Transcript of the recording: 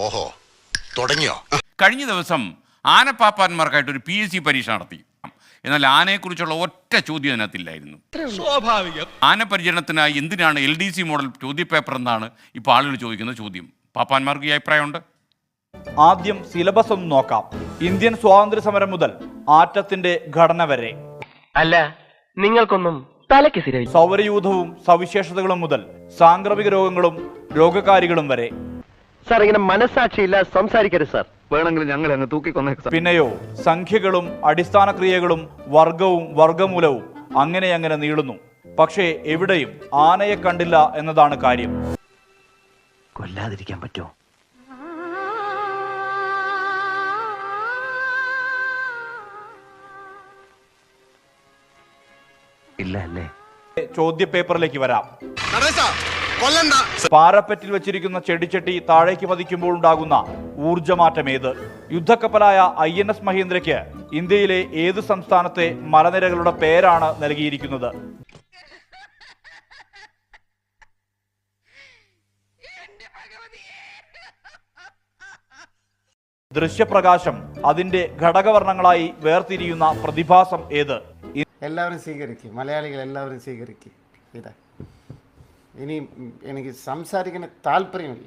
ഓഹോ, തുടങ്ങിയോ? കഴിഞ്ഞ ദിവസം ആനപ്പാപ്പാന്മാർക്കായിട്ട് ഒരു PSC പരീക്ഷ നടത്തി. എന്നാൽ ആനയെക്കുറിച്ചുള്ള ഒറ്റ ചോദ്യം അതിനകത്തില്ലായിരുന്നു. സ്വാഭാവികം. ആനപരിചരണത്തിനായി എന്തിനാണ് LDC മോഡൽ ചോദ്യപേപ്പർ എന്നാണ് ഇപ്പോൾ ആളുകൾ ചോദിക്കുന്ന ചോദ്യം. പാപ്പാന്മാർക്ക് ഈ അഭിപ്രായമുണ്ട്. ആദ്യം സിലബസ് ഒന്ന് നോക്കാം. ഇന്ത്യൻ സ്വാതന്ത്ര്യ സമരം മുതൽ ആറ്റത്തിന്റെ ഘടന വരെ, അല്ല നിങ്ങൾക്കൊന്നും തലയ്ക്ക് സ്ഥിരമായി. സൗരയൂഥവും സവിശേഷതകളും മുതൽ സാംക്രമിക രോഗങ്ങളും രോഗകാരികളും വരെ. സാർ ഇങ്ങനെ മനസ്സാക്ഷിയില്ല സംസാരിക്കരുത് സാർ. വേണമെങ്കിൽ ഞങ്ങൾ അങ്ങ് തൂക്കിക്കൊന്നേക്കാം. പിന്നെയോ സംഖ്യകളും അടിസ്ഥാന ക്രിയകളും വർഗവും വർഗമൂലവും അങ്ങനെ നീളുന്നു. പക്ഷേ എവിടെയും ആനയെ കണ്ടില്ല എന്നതാണ് കാര്യം. കൊല്ലാതിരിക്കാൻ പറ്റുമോ? ഇല്ല അല്ലേ? ചോദ്യപേപ്പറിലേക്ക് വരാം. പാരപ്പറ്റിൽ വെച്ചിരിക്കുന്ന ചെടിച്ചട്ടി താഴേക്ക് പതിക്കുമ്പോൾ ഉണ്ടാകുന്ന ഊർജമാറ്റം ഏത്? യുദ്ധക്കപ്പലായ INS മഹീന്ദ്രയ്ക്ക് ഇന്ത്യയിലെ ഏത് സംസ്ഥാനത്തെ മലനിരകളുടെ പേരാണ് നൽകിയിരിക്കുന്നത്? ദൃശ്യപ്രകാശം അതിന്റെ ഘടകവർണ്ണങ്ങളായി വേർതിരിയുന്ന പ്രതിഭാസം ഏത്? എല്ലാവരും സ്വീകരിക്കും, മലയാളികൾ എല്ലാവരും സ്വീകരിക്കും. ഇതാ ഇനി എനിക്ക് സംസാരിക്കുന്ന താല്പര്യമില്ല.